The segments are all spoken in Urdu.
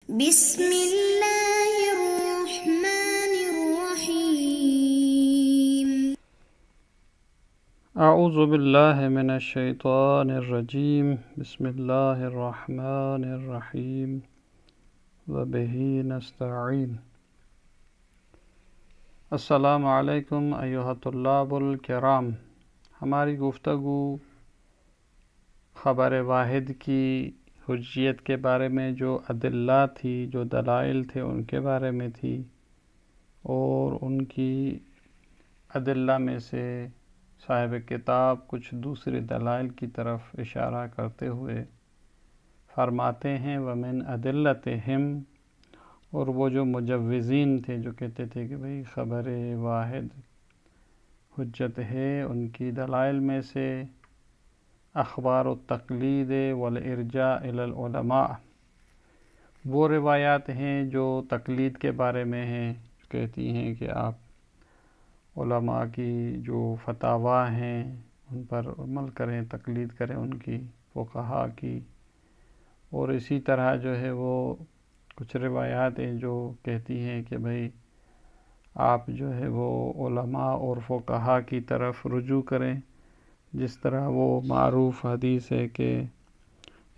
بسم الله الرحمن الرحيم. اعوذ باللہ من الشیطان الرجیم بسم اللہ الرحمن الرحیم وبہ نستعین. السلام علیکم ایھا الطلاب الکرام. ہماری گفتگو خبر واحد کی حجیت کے بارے میں جو ادلہ تھی، جو دلائل تھے، ان کے بارے میں تھی، اور ان کی ادلہ میں سے صاحب کتاب کچھ دوسرے دلائل کی طرف اشارہ کرتے ہوئے فرماتے ہیں وَمِنْ أَدِلَّتِهِمْ، اور وہ جو مجوزین تھے جو کہتے تھے کہ بھئی خبر واحد حجت ہے، ان کی دلائل میں سے اخبار التقلید والارجاء الی العلماء، وہ روایات ہیں جو تقلید کے بارے میں ہیں، کہتی ہیں کہ آپ علماء کی جو فتاویٰ ہیں ان پر عمل کریں، تقلید کریں ان کی، فقہاء کی. اور اسی طرح جو ہے وہ کچھ روایات ہیں جو کہتی ہیں کہ بھئی آپ جو ہے وہ علماء اور فقہاء کی طرف رجوع کریں، جس طرح وہ معروف حدیث ہے کہ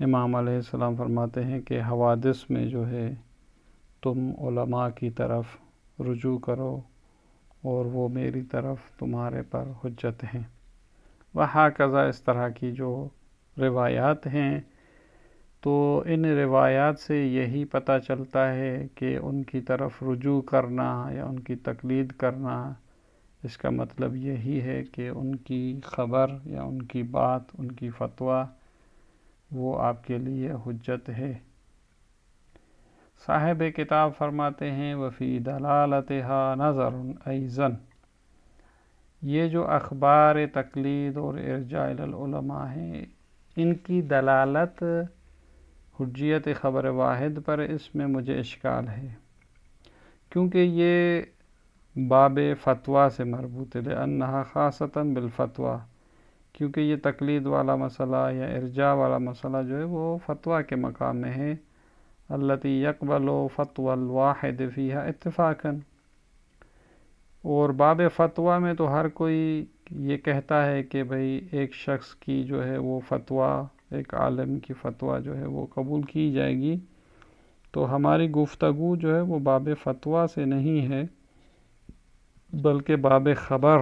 امام علیہ السلام فرماتے ہیں کہ حوادث میں جو ہے تم علماء کی طرف رجوع کرو اور وہ میری طرف تمہارے پر حجت ہیں. وہکذا اس طرح کی جو روایات ہیں، تو ان روایات سے یہی پتہ چلتا ہے کہ ان کی طرف رجوع کرنا یا ان کی تقلید کرنا، اس کا مطلب یہی ہے کہ ان کی خبر یا ان کی بات، ان کی فتویٰ وہ آپ کے لیے حجت ہے. صاحب کتاب فرماتے ہیں وفی دلالتها نظر ایضاً، یہ جو اخبار تقلید اور ارجاء العلماء ہیں، ان کی دلالت حجیت خبر واحد پر اس میں مجھے اشکال ہے، کیونکہ یہ باب فتویٰ سے مربوط ہے. لأنها خاصتاً بالفتویٰ، کیونکہ یہ تقلید والا مسئلہ یا ارجاء والا مسئلہ جو ہے وہ فتویٰ کے مقام میں ہے. التي يقبل فتوى الواحد فيها اتفاقاً، اور باب فتویٰ میں تو ہر کوئی یہ کہتا ہے کہ بھئی ایک شخص کی جو ہے وہ فتویٰ، ایک عالم کی فتویٰ جو ہے وہ قبول کی جائے گی. تو ہماری گفتگو جو ہے وہ باب فتویٰ سے نہیں ہے، بلکہ باب خبر،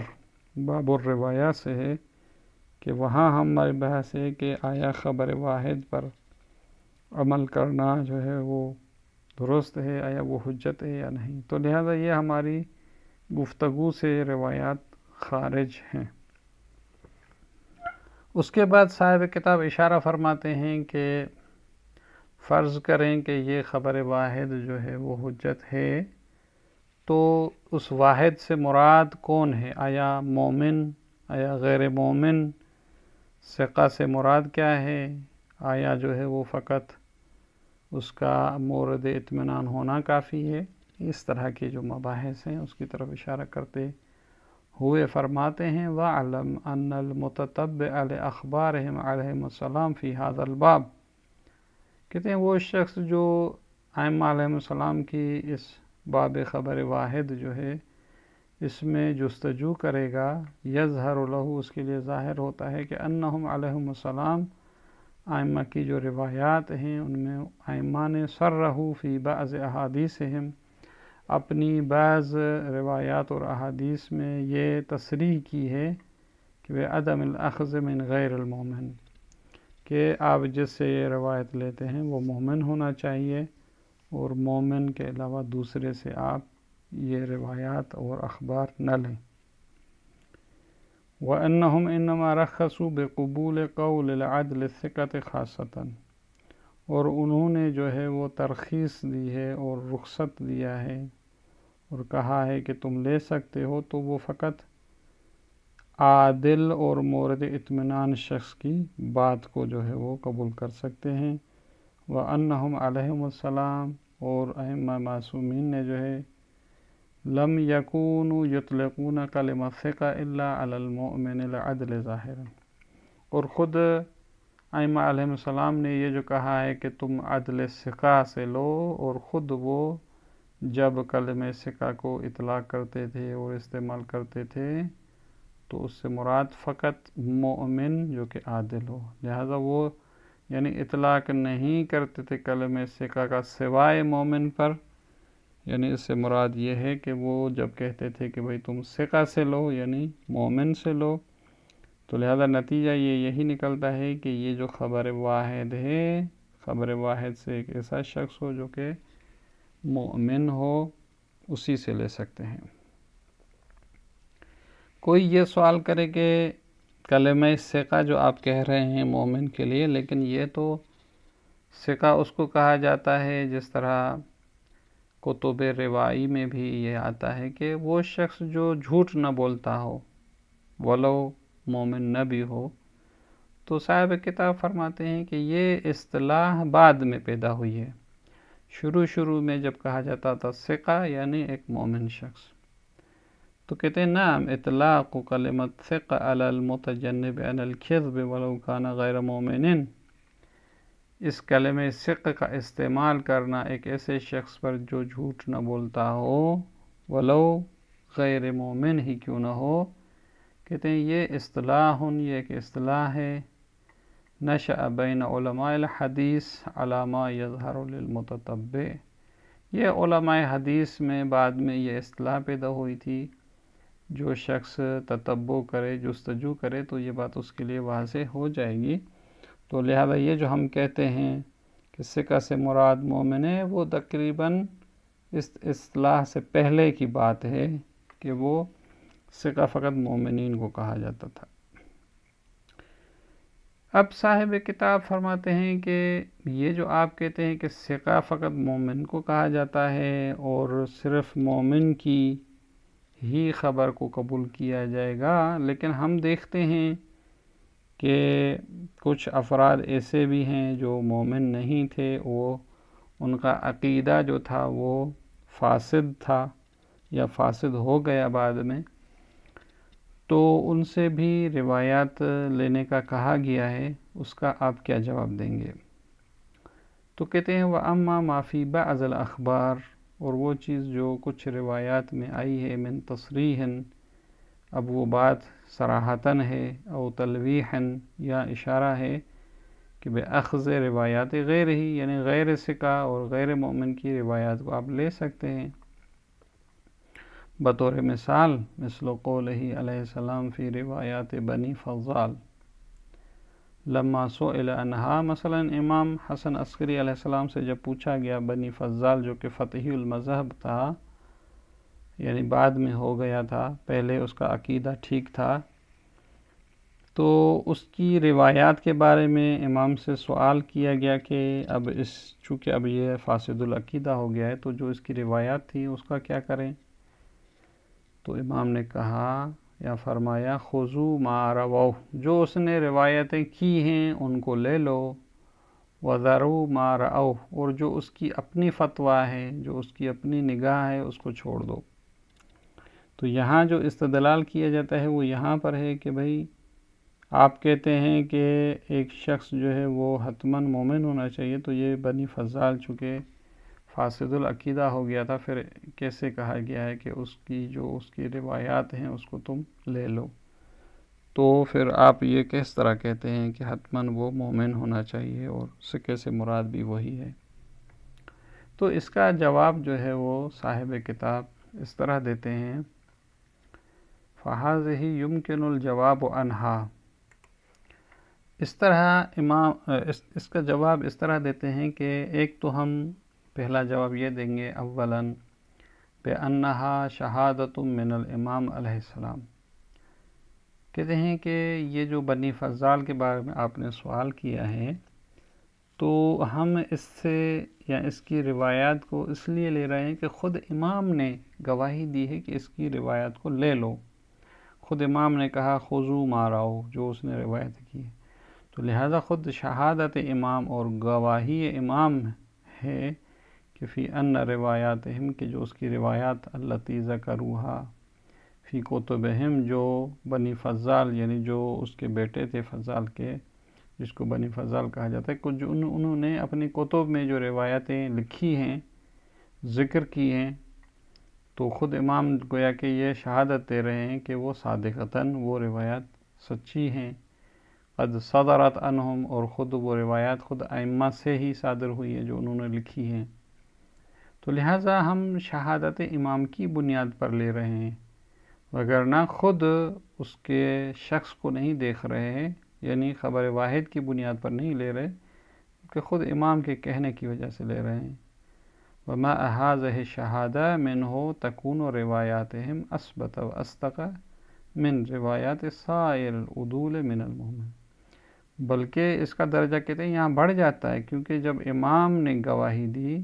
باب الروایات سے ہے، کہ وہاں ہماری بحث ہے کہ آیا خبر واحد پر عمل کرنا جو ہے وہ درست ہے، آیا وہ حجت ہے یا نہیں. تو لہذا یہ ہماری گفتگو سے روایات خارج ہیں. اس کے بعد صاحب کتاب اشارہ فرماتے ہیں کہ فرض کریں کہ یہ خبر واحد جو ہے وہ حجت ہے، تو اس واحد سے مراد کون ہے؟ آیا مومن، آیا غیر مومن؟ ثقہ سے مراد کیا ہے؟ آیا جو ہے وہ فقط اس کا مورد اطمینان ہونا کافی ہے؟ اس طرح کے جو مباحث ہیں اس کی طرف اشارہ کرتے ہوئے فرماتے ہیں وَاعْلَمْ أَنَّ الْمُتَتَبِّعَ لِأَخْبَارِهِمْ عَلَيْهِمُ السَّلَامُ فِي هَذَا الْبَابِ، کہتے ہیں وہ شخص جو ائمہ علیہ السلام کی اس باب خبر واحد جو ہے اس میں جستجو کرے گا، یظہر لہ، اس کے لیے ظاہر ہوتا ہے کہ انہم علیہم السلام، ائمہ کی جو روایات ہیں ان میں ائمہ نے صرحوا فی بعض احادیثہم، اپنی بعض روایات اور احادیث میں یہ تصریح کی ہے کہ عدم الاخذ من غیر المومن، کہ آپ جس سے یہ روایت لیتے ہیں وہ مومن ہونا چاہیے، اور مومن کے علاوہ دوسرے سے آپ یہ روایات اور اخبار نہ لیں. وَأَنَّهُمْ إِنَّمَا رَخَّصُوا بِقُبُولِ قَوْلِ الْعَدْلِ الثِّقَةِ خاصةً، اور انہوں نے جو ہے وہ ترخیص دی ہے اور رخصت دیا ہے اور کہا ہے کہ تم لے سکتے ہو تو وہ فقط عادل اور مورد اطمینان شخص کی بات کو جو ہے وہ قبول کر سکتے ہیں. وَأَنَّهُمْ عَلَيْهِمُ السَّلَامُ، اور ائمہ معصومین نے جو ہے لم يكونوا يطلقون كلمة الثقة إلا على المؤمن العدل ظاہرا، اور خود ائمہ علیہ السلام نے یہ جو کہا ہے کہ تم عدل ثقہ سے لو، اور خود وہ جب کلمہ ثقہ کو اطلاق کرتے تھے اور استعمال کرتے تھے تو اس سے مراد فقط مومن جو کہ عادل ہو، لہذا وہ یعنی اطلاق نہیں کرتے تھے کلمہ ثقہ کا سوائے مومن پر، یعنی اس سے مراد یہ ہے کہ وہ جب کہتے تھے کہ بھئی تم ثقہ سے لو یعنی مومن سے لو، تو لہذا نتیجہ یہی نکلتا ہے کہ یہ جو خبر واحد ہے، خبر واحد سے ایک ایسا شخص ہو جو کہ مومن ہو، اسی سے لے سکتے ہیں۔ کوئی یہ سوال کرے کہ کلمہ ثقہ جو آپ کہہ رہے ہیں مومن کے لیے، لیکن یہ تو ثقہ اس کو کہا جاتا ہے جس طرح کتب روائی میں بھی یہ آتا ہے کہ وہ شخص جو جھوٹ نہ بولتا ہو ولو مومن نہ بھی ہو، تو صاحب کتاب فرماتے ہیں کہ یہ اصطلاح بعد میں پیدا ہوئی ہے، شروع میں جب کہا جاتا تھا ثقہ یعنی ایک مومن شخص، تو کہتے ہیں نعم اطلاق کلمت ثقہ علی المتجنب عن الکذب ولو کان غیر مومن، اس کلمہ ثقہ کا استعمال کرنا ایک ایسے شخص پر جو جھوٹ نہ بولتا ہو ولو غیر مومن ہی کیوں نہ ہو، کہتے ہیں یہ اصطلاح، یہ ایک اصطلاح ہے نشأ بین علماء الحدیث علی ما یظہر للمتتبع، یہ علماء حدیث میں بعد میں یہ اصطلاح پیدا ہوئی تھی، جو شخص تتبع کرے، جستجو کرے تو یہ بات اس کے لیے واضح ہو جائے گی، تو لہذا یہ جو ہم کہتے ہیں کہ ثقہ سے مراد مومن ہے، وہ تقریباً اس اصطلاح سے پہلے کی بات ہے کہ وہ ثقہ فقط مومنین کو کہا جاتا تھا۔ اب صاحب کتاب فرماتے ہیں کہ یہ جو آپ کہتے ہیں کہ ثقہ فقط مومن کو کہا جاتا ہے اور صرف مومن کی ہی خبر کو قبول کیا جائے گا، لیکن ہم دیکھتے ہیں کہ کچھ افراد ایسے بھی ہیں جو مومن نہیں تھے، وہ ان کا عقیدہ جو تھا وہ فاسد تھا یا فاسد ہو گیا بعد میں، تو ان سے بھی روایات لینے کا کہا گیا ہے، اس کا آپ کیا جواب دیں گے؟ تو کہتے ہیں وَأَمَّا مَا فِي بَعْضِ الْأَخْبَارِ، اور وہ چیز جو کچھ روایات میں آئی ہے من تصریحً، اب وہ بات صراحتاً ہے، او تلویحً یا اشارہ ہے کہ بِأَخْذِ روایات غیر ہی، یعنی غیر ثقہ اور غیر مومن کی روایات کو آپ لے سکتے ہیں، بطور مثال مثل قولہ علیہ السلام فی روایات بنی فضال لما سئل عنہا، مثلا امام حسن عسکری علیہ السلام سے جب پوچھا گیا بنی فضال جو کہ فتحی المذہب تھا، یعنی بعد میں ہو گیا تھا، پہلے اس کا عقیدہ ٹھیک تھا، تو اس کی روایات کے بارے میں امام سے سوال کیا گیا کہ اب چونکہ اب یہ فاسد العقیدہ ہو گیا ہے تو جو اس کی روایات تھی اس کا کیا کریں؟ تو امام نے کہا یا فرمایا خذوا ما رووہ، جو اس نے روایتیں کی ہیں ان کو لے لو، وذروا ما رأوہ، اور جو اس کی اپنی فتویٰ ہے، جو اس کی اپنی نگاہ ہے، اس کو چھوڑ دو۔ تو یہاں جو استدلال کیا جاتا ہے وہ یہاں پر ہے کہ بھئی آپ کہتے ہیں کہ ایک شخص جو ہے وہ حتماً مومن ہونا چاہیے، تو یہ بنی فضال چونکہ فاسد العقیدہ ہو گیا تھا، پھر کیسے کہا گیا ہے کہ اس کی روایات ہیں اس کو تم لے لو؟ تو پھر آپ یہ کس طرح کہتے ہیں کہ حتماً وہ مومن ہونا چاہیے اور ثقے سے مراد بھی وہی ہے؟ تو اس کا جواب جو ہے وہ صاحب کتاب اس طرح دیتے ہیں فَهَذِهِ يُمْكِنُ الْجَوَابُ عَنْهَا، اس طرح اس کا جواب اس طرح دیتے ہیں کہ ایک تو ہم پہلا جواب یہ دیں گے اولاً بِأَنَّهَا شَهَادَةٌ مِّنَ الْإِمَامِ علیہ السلام، کہتے ہیں کہ یہ جو بنی فضال کے بارے میں آپ نے سوال کیا ہے تو ہم اس سے یا اس کی روایات کو اس لیے لے رہے ہیں کہ خود امام نے گواہی دی ہے کہ اس کی روایات کو لے لو، خود امام نے کہا خذوا ما رأوا، جو اس نے روایت کی ہے، تو لہذا خود شہادت امام اور گواہی امام ہے کہ فی ان روایاتہم، کہ جو اس کی روایات التی ذکروہا فی کتبہم، جو بنی فضال یعنی جو اس کے بیٹے تھے فضال کے، جس کو بنی فضال کہا جاتا ہے، کچھ جو انہوں نے اپنی کتب میں جو روایتیں لکھی ہیں، ذکر کی ہیں، تو خود امام گویا کہ یہ شہادت دے رہے ہیں کہ وہ صادقتاً وہ روایات سچی ہیں، قد صدرت عنہم، اور خود وہ روایات خود ائمہ سے ہی صادر ہوئی ہے جو انہوں نے لکھی ہیں۔ تو لہٰذا ہم شہادت امام کی بنیاد پر لے رہے ہیں، وگرنہ خود اس کے شخص کو نہیں دیکھ رہے ہیں، یعنی خبر واحد کی بنیاد پر نہیں لے رہے، کہ خود امام کے کہنے کی وجہ سے لے رہے ہیں۔ وما هذه الشهادة منه تكون روایاتهم اثبت و اصدق من روایات سائر العدول من المؤمن، بلکہ اس کا درجہ کہتے ہیں یہاں بڑھ جاتا ہے، کیونکہ جب امام نے گواہی دی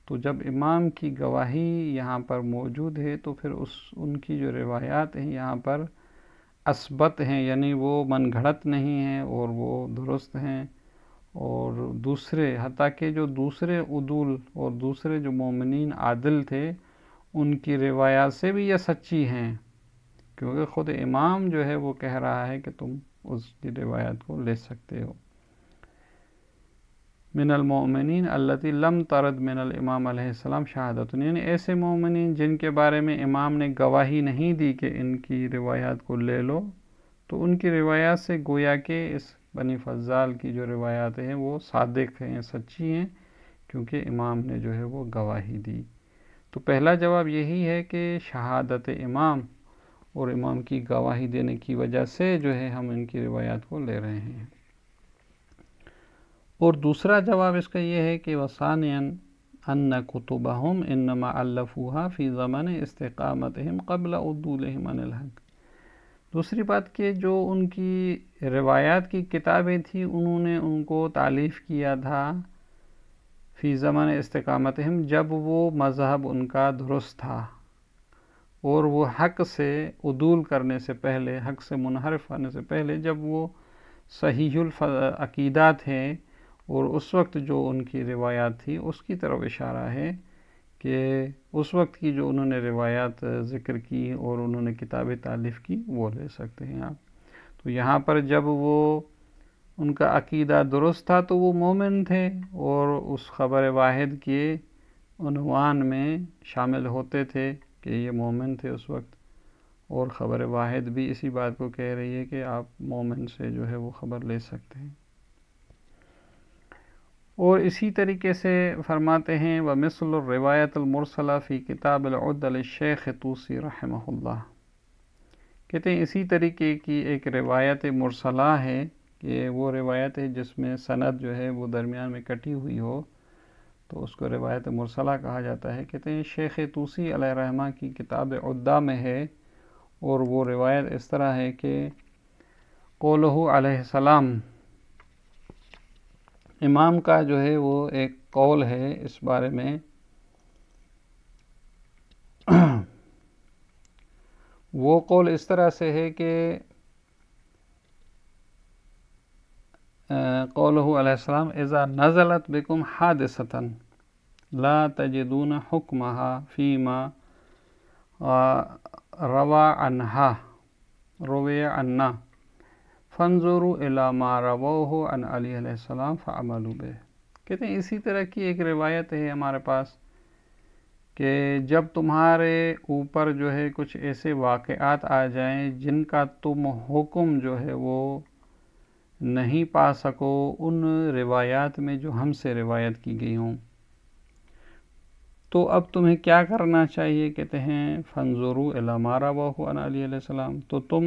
تو جب امام کی گواہی یہاں پر موجود ہے تو پھر ان کی جو روایات ہیں یہاں پر اثبت ہیں، یعنی وہ من گھڑت نہیں ہیں اور وہ درست ہیں، اور دوسرے حتیٰ کہ جو دوسرے عدول اور دوسرے جو مومنین عادل تھے ان کی روایات سے بھی یہ سچی ہیں، کیونکہ خود امام جو ہے وہ کہہ رہا ہے کہ تم اس کی روایات کو لے سکتے ہو۔ من المؤمنین التی لم ترد من الامام علیہ السلام شہادت، یعنی ایسے مومنین جن کے بارے میں امام نے گواہی نہیں دی کہ ان کی روایات کو لے لو، تو ان کی روایات سے گویا کہ اس بنی فضال کی جو روایات ہیں وہ صادق ہیں، سچی ہیں، کیونکہ امام نے جو ہے وہ گواہی دی۔ تو پہلا جواب یہی ہے کہ شہادت امام اور امام کی گواہی دینے کی وجہ سے جو ہے ہم ان کی روایات کو لے رہے ہیں۔ اور دوسرا جواب اس کا یہ ہے کہ وثانیاً ان کتبہم انما الفوها فی زمن استقامتہم قبل عدولہم عن الحق، دوسری بات کہ جو ان کی روایات کی کتابیں تھیں انہوں نے ان کو تالیف کیا تھا فی زمن استقامتہم، جب وہ مذہب ان کا درست تھا اور وہ حق سے عدول کرنے سے پہلے، حق سے منحرف ہونے سے پہلے، جب وہ صحیح العقیدات ہیں، اور اس وقت جو ان کی روایات تھی اس کی طرف اشارہ ہے کہ اس وقت کی جو انہوں نے روایات ذکر کی اور انہوں نے کتابیں تالیف کی وہ لے سکتے ہیں آپ۔ تو یہاں پر جب وہ ان کا عقیدہ درست تھا تو وہ مومن تھے اور اس خبر واحد کے عنوان میں شامل ہوتے تھے کہ یہ مومن تھے اس وقت، اور خبر واحد بھی اسی بات کو کہہ رہی ہے کہ آپ مومن سے جو ہے وہ خبر لے سکتے ہیں۔ اور اسی طریقے سے فرماتے ہیں وَمِثْلُ الرِّوَایَةِ الْمُرْسَلَةِ فِي کتاب العدہ للشیخ طوسی رحمہ اللہ، کہتے ہیں اسی طریقے کی ایک روایت مرسلہ ہے کہ وہ روایت ہے جس میں سند جو ہے وہ درمیان میں کٹی ہوئی ہو، تو اس کو روایت مرسلہ کہا جاتا ہے۔ کہتے ہیں شیخ طوسی علیہ رحمہ کی کتاب عدہ میں ہے، اور وہ روایت اس طرح ہے کہ قولہ علیہ السلام، امام کا جو ہے وہ ایک قول ہے اس بارے میں، وہ قول اس طرح سے ہے کہ قولہ علیہ السلام اذا نزلت بکم حادثة لا تجدون حکمها فیما روی عنا فانظروا الى ما رووہ عن علی علیہ السلام فعملوا بہ۔ کہتے ہیں اسی طرح کی ایک روایت ہے ہمارے پاس کہ جب تمہارے اوپر جو ہے کچھ ایسے واقعات آ جائیں جن کا تم حکم جو ہے وہ نہیں پا سکو ان روایات میں جو ہم سے روایت کی گئی ہوں، تو اب تمہیں کیا کرنا چاہیے؟ کہتے ہیں فانظروا الی ما رواه عن علی علیہ السلام، تو تم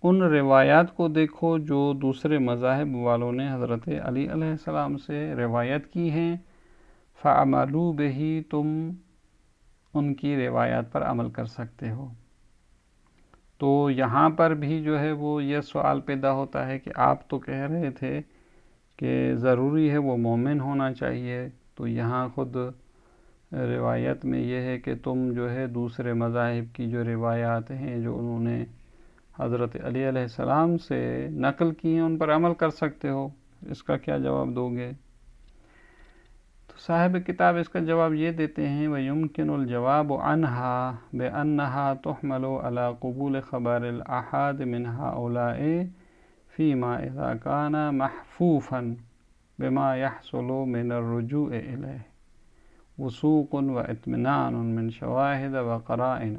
ان روایات کو دیکھو جو دوسرے مذاہب والوں نے حضرت علی علیہ السلام سے روایت کی ہیں، فعملوا بہ، تم ان کی روایات پر عمل کر سکتے ہو۔ تو یہاں پر بھی جو ہے وہ یہ سوال پیدا ہوتا ہے کہ آپ تو کہہ رہے تھے کہ ضروری ہے وہ مومن ہونا چاہیے، تو یہاں خود روایت میں یہ ہے کہ تم جو ہے دوسرے مذاہب کی جو روایات ہیں جو انہوں نے حضرت علی علیہ السلام سے نقل کی ہیں ان پر عمل کر سکتے ہو، اس کا کیا جواب دو گے؟ تو صاحب کتاب اس کا جواب یہ دیتے ہیں وَيُمْكِنُ الْجَوَابُ عَنْهَا بِأَنَّهَا تُحْمَلُ عَلَى قبول خبر الآحاد من هؤلاء فيما إذا كان محفوفا بما يحصل من الرجوع إليه وثوق واطمئنان من شواہد وقرائن۔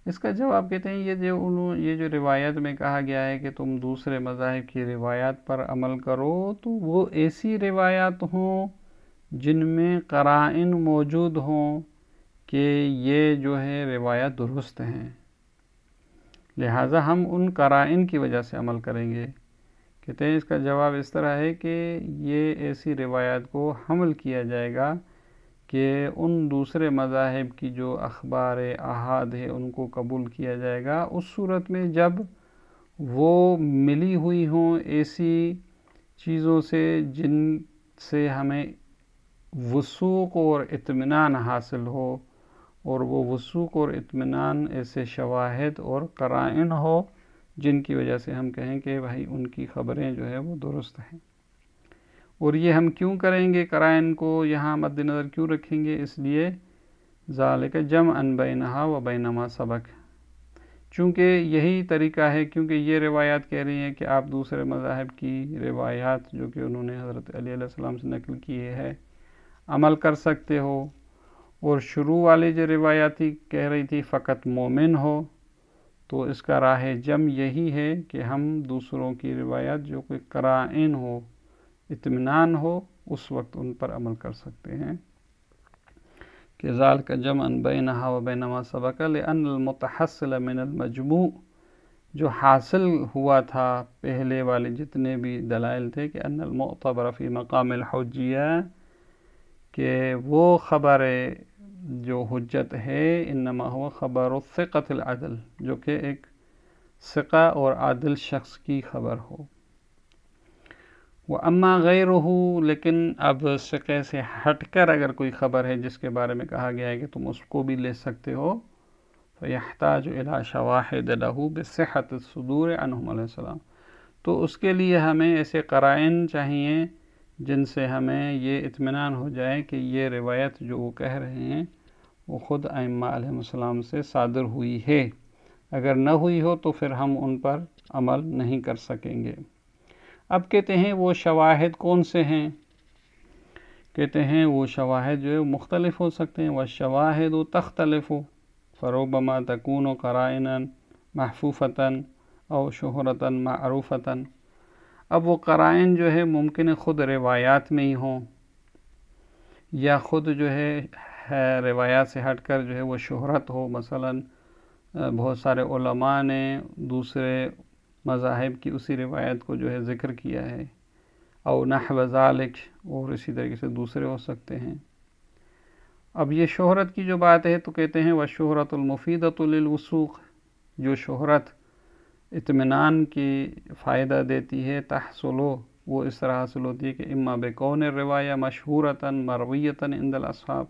اس کا جواب کہتے ہیں یہ جو روایت میں کہا گیا ہے کہ تم دوسرے مذاہب کی روایات پر عمل کرو، تو وہ ایسی روایات ہوں جن میں قرائن موجود ہوں کہ یہ جو ہے روایات درست ہیں، لہٰذا ہم ان قرائن کی وجہ سے عمل کریں گے۔ کہتے ہیں اس کا جواب اس طرح ہے کہ یہ ایسی روایات کو حمل کیا جائے گا کہ ان دوسرے مذاہب کی جو اخبار احاد ہے ان کو قبول کیا جائے گا اس صورت میں جب وہ ملی ہوئی ہوں ایسی چیزوں سے جن سے ہمیں وثوق اور اطمینان حاصل ہو، اور وہ وثوق اور اطمینان ایسے شواہد اور قرائن ہو جن کی وجہ سے ہم کہیں کہ بھائی ان کی خبریں جو ہے وہ درست ہیں۔ اور یہ ہم کیوں کریں گے، قرائن کو یہاں مد نظر کیوں رکھیں گے؟ اس لیے ذالک جمعا بینہا و بین ما سبق، چونکہ یہی طریقہ ہے، کیونکہ یہ روایات کہہ رہی ہیں کہ آپ دوسرے مذاہب کی روایات جو کہ انہوں نے حضرت علی علیہ السلام سے نقل کی ہے عمل کر سکتے ہو، اور شروع والی جو روایاتی کہہ رہی تھی فقط مومن ہو، تو اس کا راہ جم یہی ہے کہ ہم دوسروں کی روایات جو کوئی قرائن ہو، اطمینان ہو، اس وقت ان پر عمل کر سکتے ہیں۔ کہ ذالک جمعا بینہا و بین ما سبق لأن المتحصل من المجموع، جو حاصل ہوا تھا پہلے والے جتنے بھی دلائل تھے کہ ان المعتبر فی مقام الحجیہ، کہ وہ خبر جو حجت ہے انما ہوا خبر الثقۃ العدل، جو کہ ایک ثقہ اور عادل شخص کی خبر ہو۔ وَأَمَّا غَيْرُهُ، لیکن اب ثقے سے ہٹ کر اگر کوئی خبر ہے جس کے بارے میں کہا گیا ہے کہ تم اس کو بھی لے سکتے ہو، فَيَحْتَاجُ إِلَى شَوَاهِدَ لَهُ بِصِحَّةِ الصُّدُورِ عَنْهُمْ علیہ السلام، تو اس کے لیے ہمیں ایسے قرائن چاہیے جن سے ہمیں یہ اطمینان ہو جائے کہ یہ روایت جو وہ کہہ رہے ہیں وہ خود ائمہ علیہ السلام سے صادر ہوئی ہے، اگر نہ ہوئی ہو تو پھر ہم ان پر عمل نہیں کر سکیں گے۔ اب کہتے ہیں وہ شواہد کون سے ہیں؟ کہتے ہیں وہ شواہد جو ہے مختلف ہو سکتے ہیں، والشواہد تختلف فربما تکون قرائنا محفوفتا او شہرتا معروفتا۔ اب وہ قرائن جو ہے ممکن ہے خود روایات میں ہی ہوں، یا خود جو ہے روایات سے ہٹ کر جو ہے وہ شہرت ہو، مثلا بہت سارے علماء نے دوسرے مذاہب کی اسی روایت کو جو ہے ذکر کیا ہے، او نحو ذالک، اور اسی طریقے سے دوسرے ہو سکتے ہیں۔ اب یہ شہرت کی جو بات ہے تو کہتے ہیں وَالشُّہْرَةُ الْمُفِيدَةُ لِلْوُثُوقِ، جو شہرت اطمینان کی فائدہ دیتی ہے، تحصل، وہ اس طرح حاصل ہوتی ہے کہ اما بکون الروایہ مشہورتاً مرویتاً عند الاصحاب،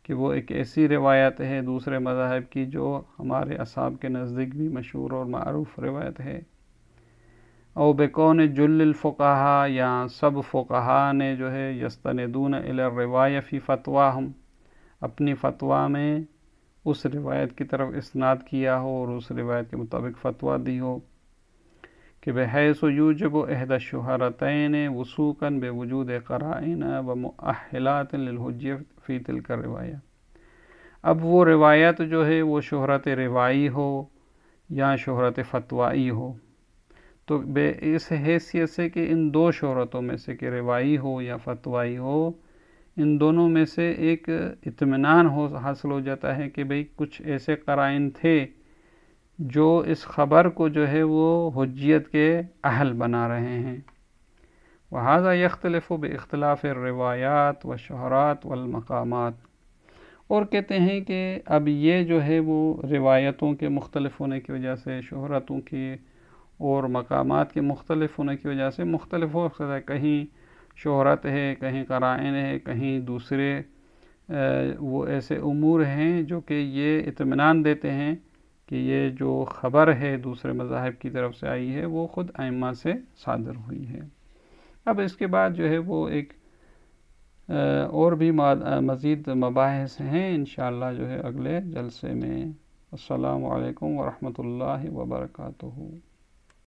کہ وہ ایک ایسی روایت ہے دوسرے مذاہب کی جو ہمارے اصحاب کے نزدیک بھی مشہور اور معروف روایت ہے، او بکون جل الفقہا، یا سب فقہا نے جو ہے یستندون الی الروایہ فی فتواہم، اپنی فتویٰ میں اس روایت کی طرف اسناد کیا ہو اور اس روایت کے مطابق فتویٰ دی ہو، کہ بحیث یوجب احدی الشہرتین وثوقا بوجود قرائن ومؤہلات للحجیہ فی تلک الروایہ۔ اب وہ روایت جو ہے وہ شہرت روائی ہو یا شہرت فتوائی ہو، تو اس حیثیت سے کہ ان دو شہرتوں میں سے کہ روائی ہو یا فتوائی ہو، ان دونوں میں سے ایک اطمینان حاصل ہو جاتا ہے کہ بھئی کچھ ایسے قرائن تھے جو اس خبر کو جو ہے وہ حجیت کے اہل بنا رہے ہیں۔ وَهَذَا يَخْتَلِفُ بِاخْتِلَافِ الرِّوَایَاتِ وَالشُّہرَاتِ وَالْمَقَامَاتِ، اور کہتے ہیں کہ اب یہ جو ہے وہ روایتوں کے مختلف ہونے کی وجہ سے، شہرتوں کی اور مقامات کے مختلف ہونے کی وجہ سے مختلف ہو سکتا ہے، کہیں شہرت ہے، کہیں قرائن ہے، کہیں دوسرے وہ ایسے امور ہیں جو کہ یہ اطمینان دیتے ہیں کہ یہ جو خبر ہے دوسرے مذاہب کی طرف سے آئی ہے وہ خود ائمہ سے صادر ہوئی ہے۔ اب اس کے بعد جو ہے وہ ایک اور بھی مزید مباحث ہیں، انشاءاللہ جو ہے اگلے جلسے میں۔ السلام علیکم ورحمۃ اللہ وبرکاتہ۔